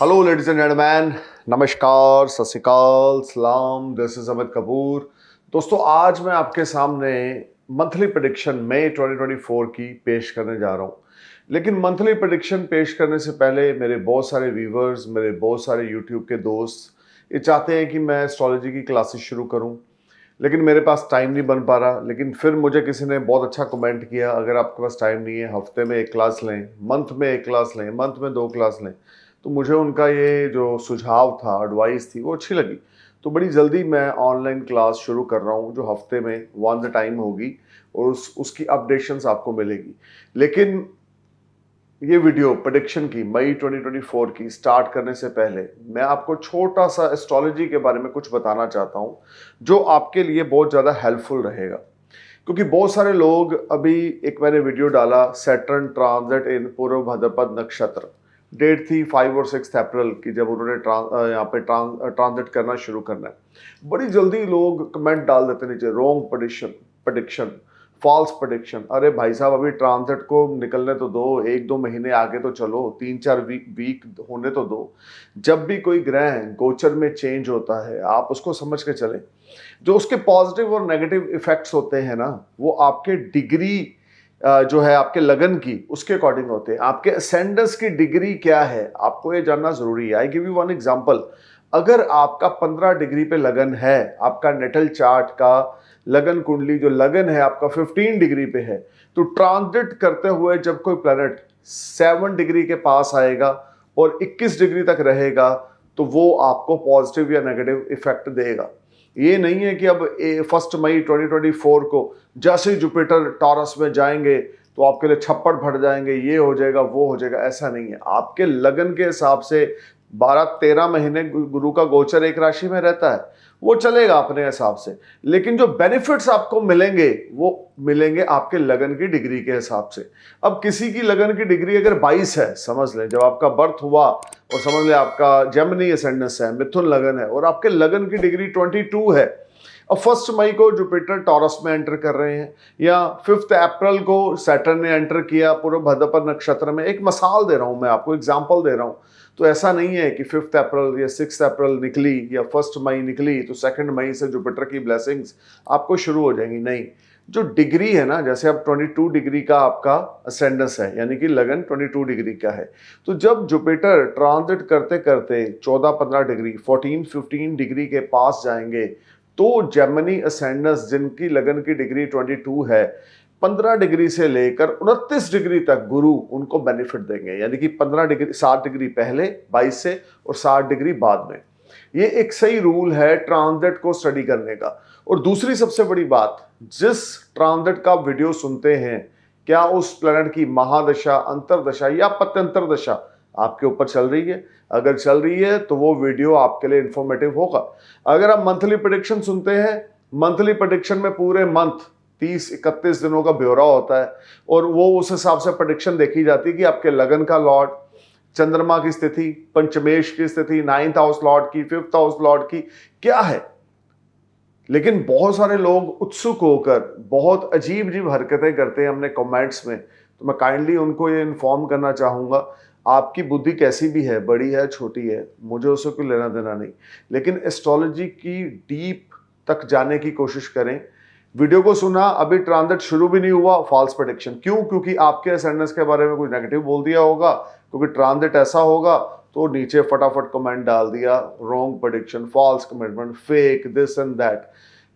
Hello ladies and gentleman, नमस्कार, सत श्री अकाल, सलाम। This is Amit Kapoor. दोस्तों, आज मैं आपके सामने मंथली प्रेडिक्शन मई 2024 की पेश करने जा रहा हूँ। लेकिन मंथली प्रेडिक्शन पेश करने से पहले मेरे बहुत सारे व्यूवर्स, मेरे बहुत सारे यूट्यूब के दोस्त ये चाहते हैं कि मैं एस्ट्रोलॉजी की क्लासेस शुरू करूँ, लेकिन मेरे पास टाइम नहीं बन पा रहा। लेकिन फिर मुझे किसी ने बहुत अच्छा कमेंट किया, अगर आपके पास टाइम नहीं है, हफ्ते में एक क्लास लें, मंथ में एक क्लास लें, मंथ में 2 क्लास लें। तो मुझे उनका ये जो सुझाव था, एडवाइस थी, वो अच्छी लगी। तो बड़ी जल्दी मैं ऑनलाइन क्लास शुरू कर रहा हूँ, जो हफ्ते में वन द टाइम होगी और उसकी अपडेशंस आपको मिलेगी। लेकिन ये वीडियो प्रेडिक्शन की मई 2024 की स्टार्ट करने से पहले मैं आपको छोटा सा एस्ट्रोलॉजी के बारे में कुछ बताना चाहता हूँ, जो आपके लिए बहुत ज़्यादा हेल्पफुल रहेगा। क्योंकि बहुत सारे लोग, अभी एक मैंने वीडियो डाला सैटर्न ट्रांजिट इन पूर्व भाद्रपद नक्षत्र, डेट थी 5 और 6 अप्रैल की, जब उन्होंने यहाँ पे ट्रांजिट करना शुरू करना है। बड़ी जल्दी लोग कमेंट डाल देते नीचे, रॉन्ग प्रेडिक्शन, फॉल्स प्रेडिक्शन। अरे भाई साहब, अभी ट्रांजिट को निकलने तो दो, 1-2 महीने आगे तो चलो, 3-4 वीक होने तो दो। जब भी कोई ग्रह गोचर में चेंज होता है, आप उसको समझ के चलें। जो उसके पॉजिटिव और नेगेटिव इफेक्ट्स होते हैं ना, वो आपके डिग्री जो है आपके लगन की, उसके अकॉर्डिंग होते हैं। आपके असेंडेंस की डिग्री क्या है, आपको ये जानना जरूरी है। I give you one example. अगर आपका 15 डिग्री पे लगन है, आपका नेटल चार्ट का लगन कुंडली जो लगन है आपका 15 डिग्री पे है, तो ट्रांजिट करते हुए जब कोई प्लैनेट 7 डिग्री के पास आएगा और 21 डिग्री तक रहेगा, तो वो आपको पॉजिटिव या नेगेटिव इफेक्ट देगा। ये नहीं है कि अब 1 मई 2024 को जैसे ही जुपिटर टॉरस में जाएंगे तो आपके लिए छप्पड़ फट जाएंगे, ये हो जाएगा, वो हो जाएगा। ऐसा नहीं है। आपके लगन के हिसाब से 12-13 महीने गुरु का गोचर एक राशि में रहता है, वो चलेगा अपने हिसाब से। लेकिन जो बेनिफिट्स आपको मिलेंगे, वो मिलेंगे आपके लगन की डिग्री के हिसाब से। अब किसी की लगन की डिग्री अगर 22 है, समझ लें जब आपका बर्थ हुआ, और समझ लें आपका जेमिनी असेंडेंस है, मिथुन लगन है, और आपके लगन की डिग्री 22 है। अब 1 मई को जुपिटर टॉरस में एंटर कर रहे हैं, या 5 अप्रैल को सैटर्न ने एंटर किया पूर्व भाद्रपद नक्षत्र में। एक मिसाल दे रहा हूं मैं आपको, एग्जांपल दे रहा हूं। तो ऐसा नहीं है कि 5 अप्रैल या 6 अप्रैल निकली या 1 मई निकली तो 2 मई से जुपिटर की ब्लेसिंग्स आपको शुरू हो जाएंगी। नहीं, जो डिग्री है ना, जैसे अब 22 डिग्री का आपका असेंडेंस है, यानी कि लगन 22 डिग्री का है, तो जब जुपिटर ट्रांजिट करते करते 14-15 डिग्री, 14-15 डिग्री के पास जाएंगे, तो जेमिनी असेंडेंस जिनकी लगन की डिग्री 22 है, 15 डिग्री से लेकर 29 डिग्री तक गुरु उनको बेनिफिट देंगे। यानी कि 15 डिग्री, 7 डिग्री पहले 22 से, और 7 डिग्री बाद में। ये एक सही रूल है ट्रांजिट को स्टडी करने का। और दूसरी सबसे बड़ी बात, जिस ट्रांजिट का वीडियो सुनते हैं, क्या उस प्लैनेट की महादशा, अंतरदशा या पत्यंतर दशा आपके ऊपर चल रही है? अगर चल रही है तो वो वीडियो आपके लिए इंफॉर्मेटिव होगा। अगर आप मंथली प्रेडिक्शन सुनते हैं, मंथली प्रेडिक्शन में पूरे मंथ 30-31 दिनों का ब्यौरा होता है, और वो उस हिसाब से प्रेडिक्शन देखी जाती है कि आपके लगन का लॉर्ड, चंद्रमा की स्थिति, पंचमेश की स्थिति, 9th हाउस लॉर्ड की, 5th हाउस लॉर्ड की क्या है। लेकिन बहुत सारे लोग उत्सुक होकर बहुत अजीब अजीब हरकतें करते हैं अपने कमेंट्स में। तो मैं काइंडली उनको ये इन्फॉर्म करना चाहूँगा, आपकी बुद्धि कैसी भी है, बड़ी है, छोटी है, मुझे उससे कोई लेना देना नहीं। लेकिन एस्ट्रोलॉजी की डीप तक जाने की कोशिश करें। वीडियो को सुना, अभी ट्रांजिट शुरू भी नहीं हुआ, फॉल्स प्रेडिक्शन। क्यों? क्योंकि आपके असेंडेंस के बारे में कुछ नेगेटिव बोल दिया होगा, क्योंकि ट्रांजिट ऐसा होगा, तो नीचे फटाफट कमेंट डाल दिया, wrong prediction, false commitment, fake, this and that.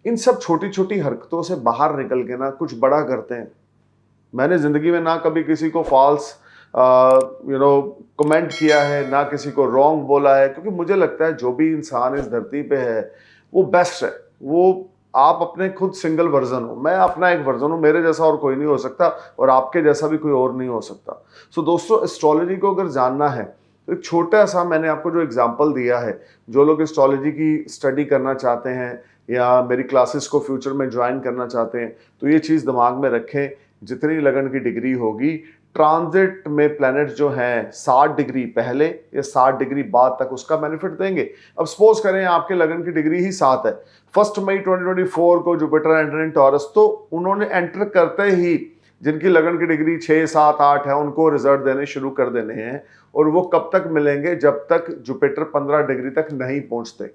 इन सब छोटी छोटी हरकतों से बाहर निकल के ना कुछ बड़ा करते हैं। मैंने जिंदगी में ना कभी किसी को फॉल्स कमेंट किया है, ना किसी को रॉन्ग बोला है, क्योंकि मुझे लगता है जो भी इंसान इस धरती पे है वो बेस्ट है। वो आप अपने खुद सिंगल वर्जन हो, मैं अपना एक वर्जन हूँ, मेरे जैसा और कोई नहीं हो सकता, और आपके जैसा भी कोई और नहीं हो सकता। सो दोस्तों, एस्ट्रोलॉजी को अगर जानना है तो एक छोटा सा मैंने आपको जो एग्जांपल दिया है, जो लोग एस्ट्रोलॉजी की स्टडी करना चाहते हैं या मेरी क्लासेस को फ्यूचर में ज्वाइन करना चाहते हैं, तो ये चीज़ दिमाग में रखें। जितनी लगन की डिग्री होगी, ट्रांजिट में प्लैनेट जो हैं 60 डिग्री पहले या 60 डिग्री बाद तक उसका बेनिफिट देंगे। अब सपोज करें आपके लगन की डिग्री ही 7 है, 1 मई 2024 को जुपिटर एंटर इन टॉरस, तो उन्होंने एंटर करते ही जिनकी लगन की डिग्री 6, 7, 8 है उनको रिजल्ट देने शुरू कर देने हैं, और वो कब तक मिलेंगे, जब तक जुपिटर 15 डिग्री तक नहीं पहुंचते।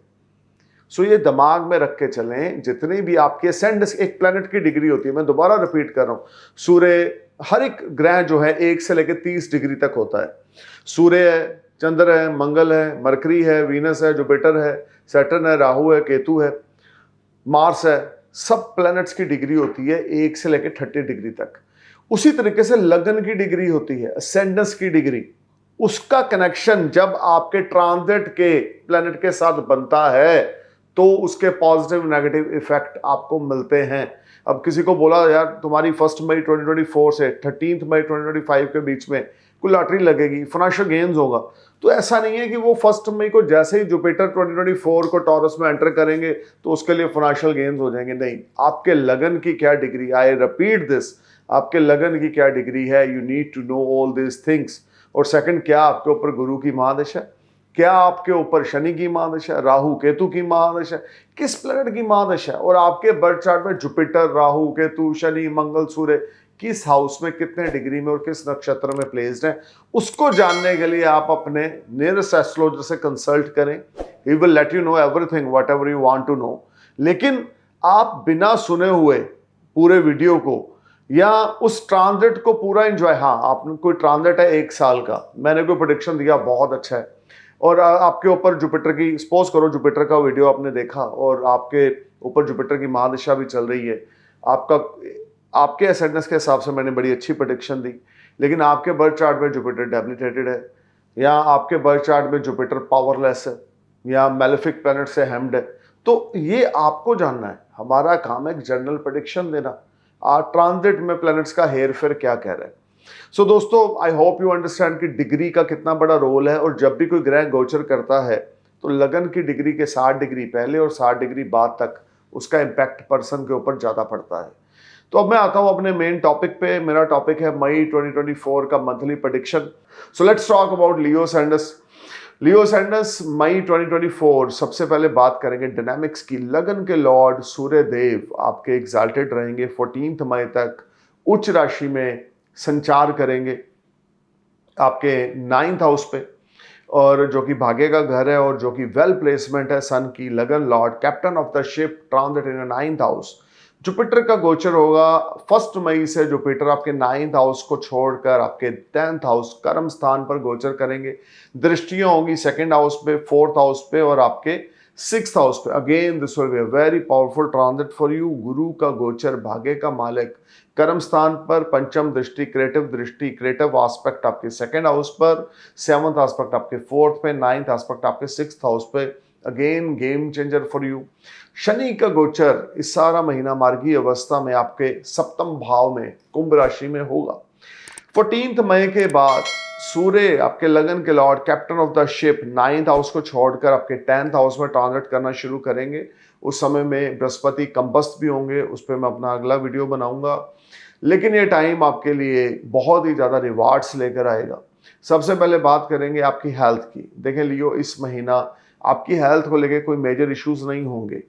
सो ये दिमाग में रख के चलें, जितनी भी आपके असेंड एक प्लैनेट की डिग्री होती है, मैं दोबारा रिपीट कर रहा हूं, सूर्य, हर एक ग्रह जो है 1 से लेकर 30 डिग्री तक होता है। सूर्य है, चंद्र है, मंगल है, मरकरी है, वीनस है, जुपिटर है, सैटर्न है, राहु है, केतु है, मार्स है, सब प्लैनेट्स की डिग्री होती है 1 से लेकर 30 डिग्री तक। उसी तरीके से लगन की डिग्री होती है, असेंडेंस की डिग्री, उसका कनेक्शन जब आपके ट्रांजिट के प्लैनेट के साथ बनता है तो उसके पॉजिटिव नेगेटिव इफेक्ट आपको मिलते हैं। अब किसी को बोला यार तुम्हारी 1 मई 2024 से 13 मई 2025 के बीच में कोई लॉटरी लगेगी, फाइनेंशियल गेन्स होगा, तो ऐसा नहीं है कि वो 1 मई को जैसे ही जुपिटर 2024 को टॉरस में एंटर करेंगे तो उसके लिए फाइनेंशियल गेन्स हो जाएंगे। नहीं, आपके लगन की क्या डिग्री, आई रिपीट दिस, आपके लगन की क्या डिग्री है, you need to know all this things. और सेकंड, क्या आपके ऊपर गुरु की महादशा, क्या आपके ऊपर शनि की महादशा, राहु केतु की महादशा, किस प्लैनेट की महादशा, और आपके बर्थ चार्ट में जुपिटर, राहु केतु, शनि, मंगल, सूर्य किस हाउस में, कितने डिग्री में और किस नक्षत्र में प्लेस्ड है, उसको जानने के लिए आप अपने नियरेस्ट एस्ट्रोलॉजर से कंसल्ट करें। He will let you know everything whatever you want to know. लेकिन आप बिना सुने हुए पूरे वीडियो को या उस ट्रांजिट को पूरा एंजॉय, हाँ आपने कोई ट्रांजिट है 1 साल का, मैंने कोई प्रेडिक्शन दिया बहुत अच्छा है, और आपके ऊपर जुपिटर की, सपोज करो जुपिटर का वीडियो आपने देखा और आपके ऊपर जुपिटर की महादशा भी चल रही है, आपके असेंडेंस के हिसाब से मैंने बड़ी अच्छी प्रेडिक्शन दी, लेकिन आपके बर्थ चार्ट में जुपिटर डेबिलिटेटेड है, या आपके बर्थ चार्ट में जुपिटर पावरलेस है, या मेलेफिक प्लैनेट से हेम्ड है, तो ये आपको जानना है। हमारा काम है जनरल प्रेडिक्शन देना, ट्रांजिट में प्लैनेट्स का हेर फेर क्या कह रहा है। सो दोस्तों, आई होप यू अंडरस्टैंड कि डिग्री का कितना बड़ा रोल है, और जब भी कोई ग्रह गोचर करता है तो लगन की डिग्री के 60 डिग्री पहले और 60 डिग्री बाद तक उसका इम्पैक्ट पर्सन के ऊपर ज़्यादा पड़ता है। तो अब मैं आता हूं अपने मेन टॉपिक पे। मेरा टॉपिक है मई 2024 का monthly prediction. So let's talk about Leo ascendance. Leo ascendance May 2024, सबसे पहले बात करेंगे डायनामिक्स की। लगन के लॉर्ड सूर्य देव आपके एग्जाल्टेड रहेंगे 14 मई तक, उच्च राशि में संचार करेंगे आपके 9th हाउस पे, और जो कि भाग्य का घर है और जो कि वेल प्लेसमेंट है सन की। लगन Lord captain of the ship transit in 9th house. Jupiter का गोचर होगा 1 मई से। जुपिटर आपके 9th हाउस को छोड़कर आपके 10th हाउस कर्म स्थान पर गोचर करेंगे। दृष्टियां होंगी 2nd हाउस पे, 4th हाउस पे और आपके 6th हाउस पे। Again this will be a very powerful transit for you. गुरु का गोचर, भाग्य का मालिक, कर्म स्थान पर, पंचम दृष्टि, क्रिएटिव एस्पेक्ट आपके 2nd हाउस पर, 7th एस्पेक्ट आपके 4th पे, 9th एस्पेक्ट आपके 6th हाउस पे। Again game changer for you. Shani का गोचर इस सारा महीना मार्गी अवस्था में आपके 7th भाव में कुंभ राशि में होगा। 14 मई के बाद सूर्य आपके लगन के Lord captain of the ship 9th house को छोड़कर आपके 10th हाउस में ट्रांजिट करना शुरू करेंगे। उस समय में बृहस्पति कंबस्ट भी होंगे, उस पर मैं अपना अगला वीडियो बनाऊंगा। लेकिन ये टाइम आपके लिए बहुत ही ज़्यादा रिवार्ड्स लेकर आएगा। सबसे पहले बात करेंगे आपकी हेल्थ की। देखें लियो, इस महीना आपकी हेल्थ को लेकर कोई मेजर इश्यूज नहीं होंगे।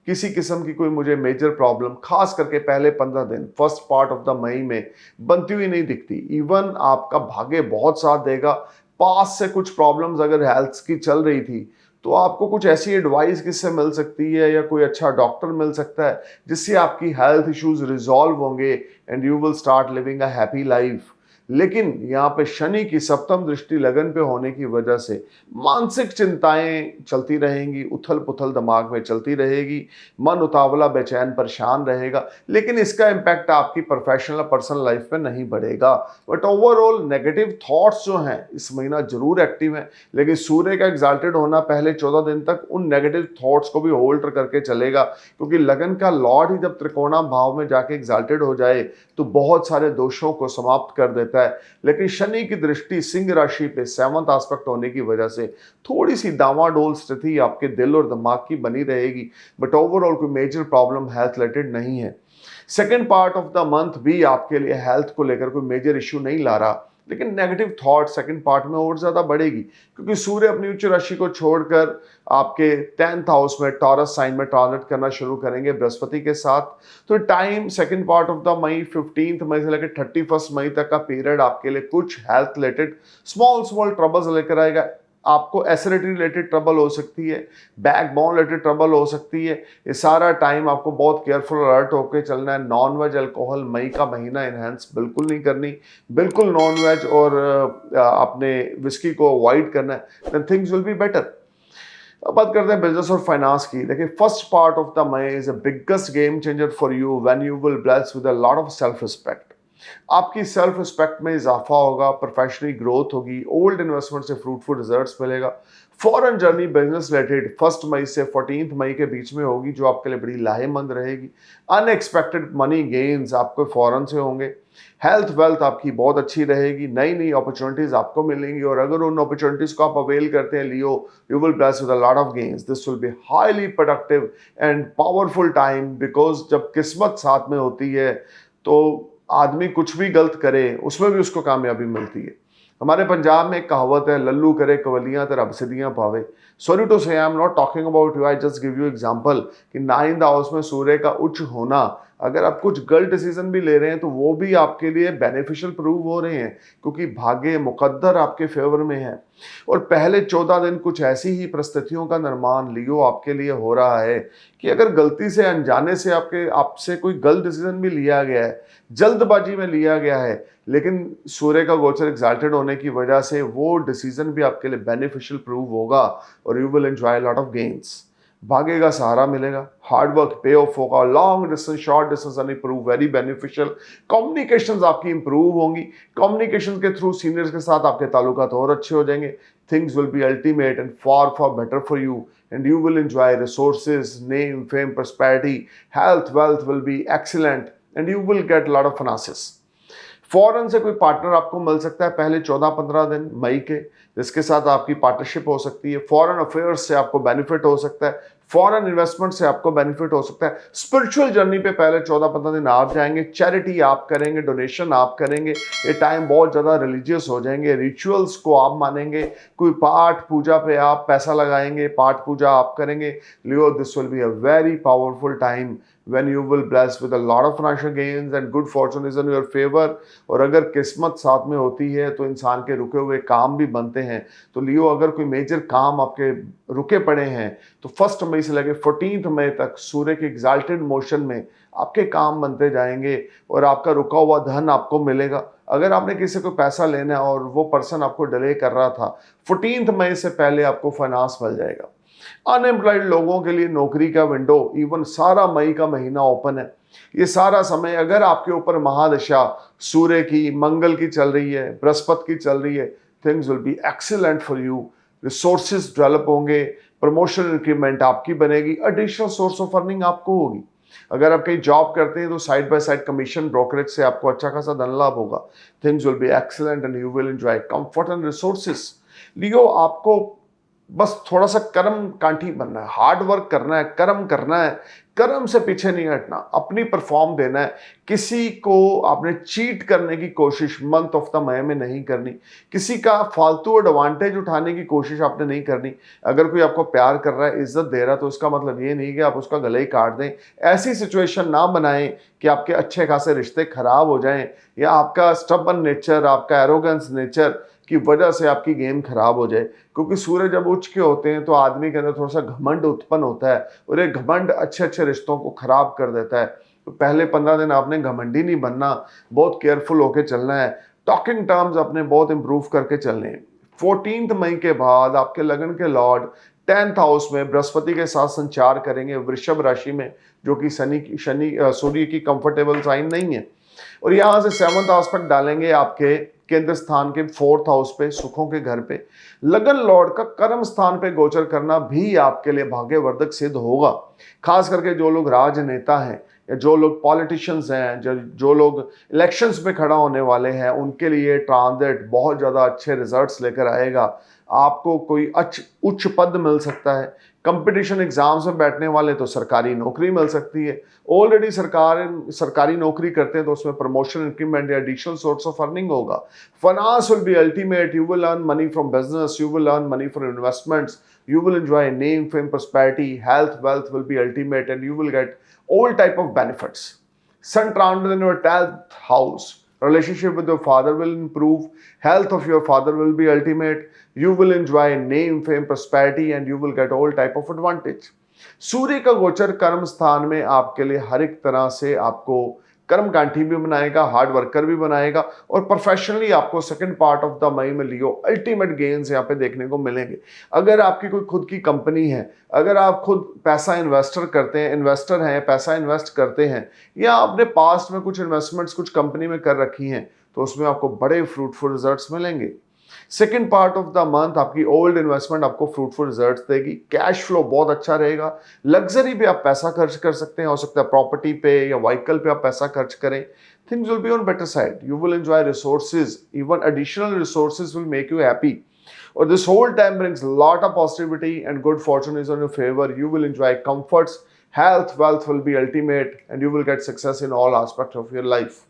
किसी किस्म की कोई मुझे मेजर प्रॉब्लम खास करके पहले 15 दिन, first part of the May में बनती हुई नहीं दिखती। इवन आपका भाग्य बहुत साथ देगा। पास से कुछ प्रॉब्लम्स अगर हेल्थ की चल रही थी तो आपको कुछ ऐसी एडवाइस किससे मिल सकती है, या कोई अच्छा डॉक्टर मिल सकता है जिससे आपकी हेल्थ इश्यूज रिजॉल्व होंगे and you will start living a happy life. लेकिन यहाँ पे शनि की 7th दृष्टि लगन पे होने की वजह से मानसिक चिंताएं चलती रहेंगी, उथल पुथल दिमाग में चलती रहेगी, मन उतावला, बेचैन, परेशान रहेगा। लेकिन इसका इम्पैक्ट आपकी प्रोफेशनल पर्सनल लाइफ पे नहीं बढ़ेगा। बट ओवरऑल नेगेटिव थॉट्स जो हैं इस महीना जरूर एक्टिव हैं, लेकिन सूर्य का एग्जाल्टेड होना पहले 14 दिन तक उन नेगेटिव थॉट्स को भी होल्ड करके चलेगा, क्योंकि लगन का लॉर्ड ही जब त्रिकोणा भाव में जाके एग्जाल्टेड हो जाए तो बहुत सारे दोषों को समाप्त कर देता है। लेकिन शनि की दृष्टि सिंह राशि पे 7th एस्पेक्ट होने की वजह से थोड़ी सी डावाडोल स्थिति आपके दिल और दिमाग की बनी रहेगी। बट ओवरऑल कोई मेजर प्रॉब्लम हेल्थ रिलेटेड नहीं है। Second part of the month भी आपके लिए हेल्थ को लेकर कोई मेजर इश्यू नहीं ला रहा। लेकिन नेगेटिव थॉट सेकंड पार्ट में और ज़्यादा बढ़ेगी, क्योंकि सूर्य अपनी उच्च राशि को छोड़कर आपके 10th हाउस में टॉरस साइन में ट्रांजिट करना शुरू करेंगे बृहस्पति के साथ। तो time second part of the May 15 मई से लेकर 31 मई तक का पीरियड आपके लिए कुछ हेल्थ रिलेटेड स्मॉल ट्रबल्स लेकर आएगा। आपको एसिडिटी रिलेटेड ट्रबल हो सकती है, बैकबोन रिलेटेड ट्रबल हो सकती है। ये सारा टाइम आपको बहुत केयरफुल अलर्ट होकर चलना है। नॉन वेज अल्कोहल मई का महीना इनहेंस बिल्कुल नहीं करनी, बिल्कुल नॉन वेज और अपने विस्की को अवॉइड करना है, then things will be better. अब बात करते हैं बिजनेस और फाइनेंस की। देखिए, first part of the May is a biggest game changer for you when you will bless with a lot of self respect. आपकी सेल्फ रिस्पेक्ट में इजाफा होगा, प्रोफेशनली ग्रोथ होगी, ओल्ड इन्वेस्टमेंट से फ्रूटफुल रिजल्ट्स मिलेगा। Foreign journey business related 1 मई से 14 मई के बीच में होगी, जो आपके लिए बड़ी लाहेमंद रहेगी। अनएक्सपेक्टेड मनी गेन्स आपको फॉरेन से होंगे। हेल्थ वेल्थ आपकी बहुत अच्छी रहेगी, नई नई अपॉर्चुनिटीज आपको मिलेंगी, और अगर उन अपॉर्चुनिटीज को आप अवेल करते हैं Leo, you will bless with a lot of gains. This will be highly productive and powerful time, because जब किस्मत साथ में होती है तो आदमी कुछ भी गलत करे उसमें भी उसको कामयाबी मिलती है। हमारे पंजाब में एक कहावत है, लल्लू करे कवलियां तो रब सिद्धियां पावे। सॉरी टू से I am not talking about you, I just give you example कि 9th हाउस में सूर्य का उच्च होना, अगर आप कुछ गलत डिसीजन भी ले रहे हैं तो वो भी आपके लिए बेनिफिशियल प्रूव हो रहे हैं, क्योंकि भाग्य मुकद्दर आपके फेवर में है। और पहले 14 दिन कुछ ऐसी ही परिस्थितियों का निर्माण लियो आपके लिए हो रहा है कि अगर गलती से अनजाने से आपसे कोई गलत डिसीजन भी लिया गया है, जल्दबाजी में लिया गया है, लेकिन सूर्य का गोचर एक्साल्टेड होने की वजह से वो डिसीजन भी आपके लिए बेनिफिशियल प्रूव होगा और you will enjoy lot of gains. भाग्य का सहारा मिलेगा, हार्ड वर्क पे ऑफ होगा, लॉन्ग डिस्टेंस शॉर्ट डिस्टेंस यानी प्रूव वेरी बेनिफिशियल। कम्युनिकेशंस आपकी इंप्रूव होंगी, कम्युनिकेशन के थ्रू सीनियर्स के साथ आपके ताल्लुकात और अच्छे हो जाएंगे। Things will B ultimate and for better for you and you will enjoy resources, name, fame, prosperity, health, wealth will be excellent and you will get a lot of finances. Foreign से कोई partner आपको मिल सकता है पहले 14-15 दिन मई के, जिसके साथ आपकी पार्टनरशिप हो सकती है। फॉरेन अफेयर्स से आपको बेनिफिट हो सकता है, फॉरेन इन्वेस्टमेंट से आपको बेनिफिट हो सकता है। स्पिरिचुअल जर्नी पे पहले 14-15 दिन आप जाएंगे, चैरिटी आप करेंगे, डोनेशन आप करेंगे। ये टाइम बहुत ज़्यादा रिलीजियस हो जाएंगे, रिचुअल्स को आप मानेंगे, कोई पाठ पूजा पे आप पैसा लगाएंगे, पाठ पूजा आप करेंगे। Leo, this will be a very powerful time when you will bless with a lot of financial gains and good fortune is in your favor। और अगर किस्मत साथ में होती है तो इंसान के रुके हुए काम भी बनते हैं। तो लियो, अगर कोई मेजर काम आपके रुके पड़े हैं तो 1 मई से लेकर 14 मई तक सूर्य के एग्जाल्टेड मोशन में आपके काम बनते जाएंगे और आपका रुका हुआ धन आपको मिलेगा। अगर आपने किसी को पैसा लेना है और वो पर्सन आपको डिले कर रहा था, 14 मई से पहले आपको फाइनेंस मिल जाएगा। अनएम्प्लॉयड लोगों के लिए नौकरी का विंडो इवन सारा मई का महीना ओपन है। ये सारा समय अगर आपके ऊपर महादशा सूर्य की, मंगल की चल रही है, बृहस्पति की चल रही है, things will be excellent for you. Resources develop होंगे, प्रमोशन इंक्रीमेंट आपकी बनेगी, एडिशनल सोर्स ऑफ अर्निंग आपको होगी। अगर आप कहीं जॉब करते हैं तो side by side commission brokerage से आपको अच्छा खासा धन लाभ होगा। Things will be excellent and you will enjoy comfort and resources. Leo, आपको बस थोड़ा सा कर्म कांठी बनना है, हार्ड वर्क करना है, कर्म करना है, कर्म से पीछे नहीं हटना, अपनी परफॉर्म देना है। किसी को आपने चीट करने की कोशिश मंथ ऑफ द मई में नहीं करनी, किसी का फालतू एडवांटेज उठाने की कोशिश आपने नहीं करनी। अगर कोई आपको प्यार कर रहा है, इज्जत दे रहा है, तो इसका मतलब ये नहीं कि आप उसका गले ही काट दें। ऐसी सिचुएशन ना बनाएं कि आपके अच्छे खासे रिश्ते खराब हो जाएं, या आपका स्टबन नेचर, आपका एरोगेंस नेचर की वजह से आपकी गेम खराब हो जाए। क्योंकि सूर्य जब उच्च के होते हैं तो आदमी के अंदर थोड़ा सा घमंड उत्पन्न होता है और ये घमंड अच्छे अच्छे रिश्तों को खराब कर देता है। तो पहले 15 दिन आपने घमंडी नहीं बनना, बहुत केयरफुल होके चलना है। टॉकिंग टर्म्स अपने बहुत इंप्रूव करके चलने हैं। 14 मई के बाद आपके लगन के लॉर्ड 10th हाउस में बृहस्पति के साथ संचार करेंगे वृषभ राशि में, जो कि सूर्य की कंफर्टेबल साइन नहीं है। और यहाँ से 7th आस्पेक्ट डालेंगे आपके केंद्र स्थान के 4th हाउस पे, सुखों के घर पे। लगन लॉर्ड का कर्म स्थान पे गोचर करना भी आपके लिए भाग्यवर्धक सिद्ध होगा। खास करके जो लोग राजनेता हैं या जो लोग पॉलिटिशियंस हैं, जो लोग इलेक्शंस में खड़ा होने वाले हैं, उनके लिए ट्रांजिट बहुत ज़्यादा अच्छे रिजल्ट्स लेकर आएगा। आपको कोई उच्च पद मिल सकता है। कंपटीशन एग्जाम्स में बैठने वाले तो सरकारी नौकरी मिल सकती है। ऑलरेडी सरकारी नौकरी करते हैं तो उसमें प्रमोशन, इंक्रीमेंट या एडिशनल सोर्स ऑफ अर्निंग होगा। Finance will be ultimate, you will earn money from business, you will earn money from investments, you will enjoy name, fame, prosperity, health, wealth will be ultimate, and you will get all type of benefits. Sun transit in your 10th house. Relationship with your father will improve. Health of your father will be ultimate. You will enjoy name, fame, prosperity, and you will get all type of advantage. सूर्य का गोचर कर्म स्थान में आपके लिए हर एक तरह से आपको कर्म गांठी भी बनाएगा, हार्ड वर्कर भी बनाएगा, और प्रोफेशनली आपको second part of the May में लियो अल्टीमेट गेन्स यहाँ पे देखने को मिलेंगे। अगर आपकी कोई खुद की कंपनी है, अगर आप खुद पैसा इन्वेस्टर हैं, पैसा इन्वेस्ट करते हैं, या आपने पास्ट में कुछ इन्वेस्टमेंट्स कुछ कंपनी में कर रखी हैं, तो उसमें आपको बड़े फ्रूटफुल रिजल्ट्स मिलेंगे। Second part of the month आपकी ओल्ड इन्वेस्टमेंट आपको फ्रूटफुल रिजल्ट्स देगी। कैश फ्लो बहुत अच्छा रहेगा। लग्जरी पे आप पैसा खर्च कर सकते हैं, हो सकता है प्रॉपर्टी पे या व्हीकल पे आप पैसा खर्च करें। Things will be on better side, you will enjoy resources, even additional resources will make you happy, or this whole time brings a lot of positivity and good fortune is on your favor. You will enjoy comforts, health, wealth will be ultimate, and you will get success in all aspects of your life.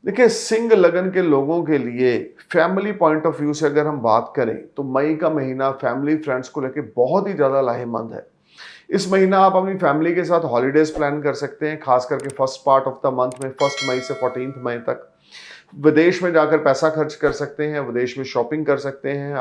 देखिए, सिंह लगन के लोगों के लिए family point of view से अगर हम बात करें तो मई का महीना फैमिली फ्रेंड्स को लेकर बहुत ही ज़्यादा लाहेमंद है। इस महीना आप अपनी फैमिली के साथ हॉलीडेज प्लान कर सकते हैं, खास करके first part of the month में 1 मई से 14 मई तक। विदेश में जाकर पैसा खर्च कर सकते हैं, विदेश में शॉपिंग कर सकते हैं।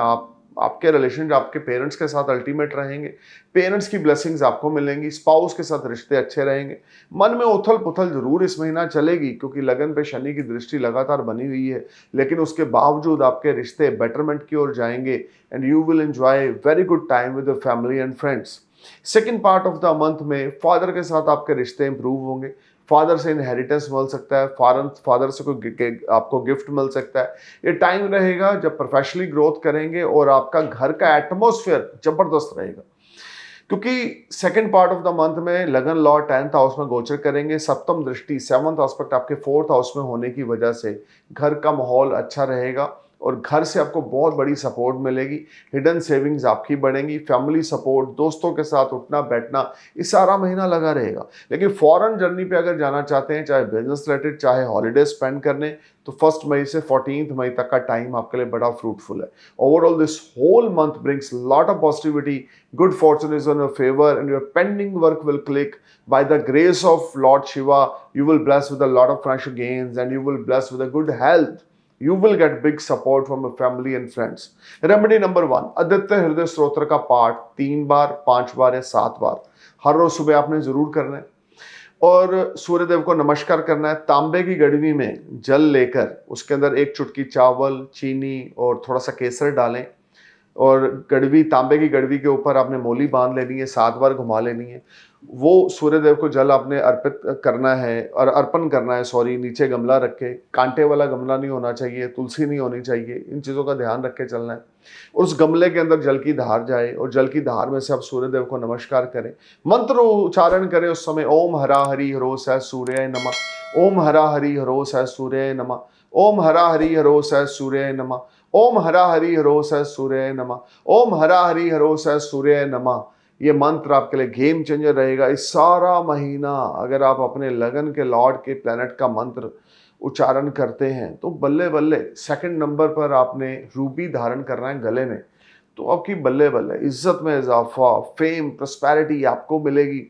आपके रिलेशन आपके पेरेंट्स के साथ अल्टीमेट रहेंगे, पेरेंट्स की ब्लेसिंग्स आपको मिलेंगी, स्पाउस के साथ रिश्ते अच्छे रहेंगे। मन में उथल पुथल जरूर इस महीना चलेगी क्योंकि लगन पे शनि की दृष्टि लगातार बनी हुई है, लेकिन उसके बावजूद आपके रिश्ते बेटरमेंट की ओर जाएंगे and you will enjoy very good time with your family and friends. Second part of the month में फादर के साथ आपके रिश्ते इंप्रूव होंगे, फादर से इनहेरिटेंस मिल सकता है, फादर से कोई आपको गिफ्ट मिल सकता है। ये टाइम रहेगा जब प्रोफेशनली ग्रोथ करेंगे और आपका घर का एटमॉस्फेयर जबरदस्त रहेगा, क्योंकि second part of the month में लगन लॉ 10th हाउस में गोचर करेंगे। सप्तम दृष्टि 7th एस्पेक्ट आपके 4th हाउस में होने की वजह से घर का माहौल अच्छा रहेगा और घर से आपको बहुत बड़ी सपोर्ट मिलेगी। हिडन सेविंग्स आपकी बढ़ेंगी, फैमिली सपोर्ट, दोस्तों के साथ उठना बैठना, ये सारा महीना लगा रहेगा। लेकिन फॉरेन जर्नी पे अगर जाना चाहते हैं, चाहे बिजनेस रिलेटेड चाहे हॉलीडे स्पेंड करने, तो 1 मई से 14 मई तक का टाइम आपके लिए बड़ा फ्रूटफुल है। Overall this whole month brings lot of positivity, good fortune is on your favour and your pending work will click by the grace of Lord Shiva. You will bless with a lot of financial gains and you will bless with a good health. You will get big support from your family and friends. Remedy number 1, Aditya हृदय स्तोत्र का पाठ 3 बार, 5 बार या 7 बार हर रोज सुबह आपने जरूर करना है और सूर्यदेव को नमस्कार करना है। तांबे की गड़वी में जल लेकर उसके अंदर 1 चुटकी चावल, चीनी और थोड़ा सा केसर डालें और तांबे की गड़वी के ऊपर आपने मोली बांध लेनी है, 7 बार घुमा लेनी है। वो सूर्यदेव को जल आपने अर्पित करना है और अर्पण करना है, नीचे गमला रखे, कांटे वाला गमला नहीं होना चाहिए, तुलसी नहीं होनी चाहिए, इन चीज़ों का ध्यान रख के चलना है। और उस गमले के अंदर जल की धार जाए और जल की धार में से आप सूर्यदेव को नमस्कार करें, मंत्र उच्चारण करें उस समय, ओम हरा हरि हरो सह सूर्याय नमः, ओम हरा हरि हरो सह सूर्याय नमः, ओम हरा हरि हरो सह सूर्याय नमः, ओम हरा हरि हरो सह सूर्याय नमः, ओम हरा हरि हरो सह सूर्याय नमः। ये मंत्र आपके लिए गेम चेंजर रहेगा। इस सारा महीना अगर आप अपने लगन के लॉर्ड के प्लैनेट का मंत्र उच्चारण करते हैं तो बल्ले बल्ले 2nd नंबर पर आपने रूबी धारण करना है गले में, तो आपकी बल्ले बल्ले इज्जत में इजाफा, फेम, प्रॉस्पेरिटी आपको मिलेगी,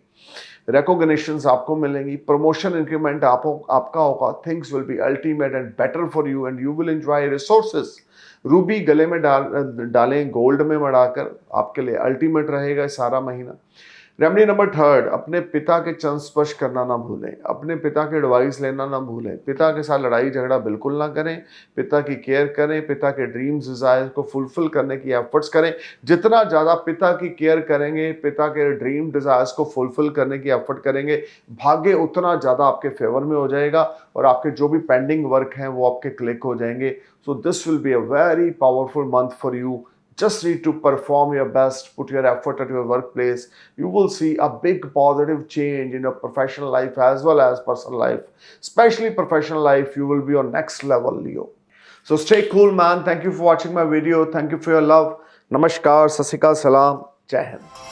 रिकॉग्निशंस आपको मिलेंगी, प्रमोशन इंक्रीमेंट आपका होगा। Things will B ultimate and better for you and you will enjoy resources. Ruby गले में डालें, गोल्ड में मढ़ाकर, आपके लिए अल्टीमेट रहेगा सारा महीना। रेमेडी नंबर 3, अपने पिता के चरण स्पर्श करना ना भूलें, अपने पिता के एडवाइस लेना ना भूलें, पिता के साथ लड़ाई झगड़ा बिल्कुल ना करें, पिता की केयर करें, पिता के ड्रीम्स डिजायर को फुलफिल करने की एफर्ट्स करें। जितना ज़्यादा पिता की केयर करेंगे, पिता के ड्रीम डिजायर्स को फुलफिल करने की एफर्ट करेंगे, भाग्य उतना ज़्यादा आपके फेवर में हो जाएगा और आपके जो भी पेंडिंग वर्क हैं वो आपके क्लिक हो जाएंगे। So this will be a very powerful month for you. Just need to perform your best, put your effort at your workplace. You will see a big positive change in your professional life as well as personal life. Especially professional life, you will be on next level, Leo. So stay cool, man. Thank you for watching my video. Thank you for your love. नमस्कार, सत श्री अकाल, सलाम, जय हिंद.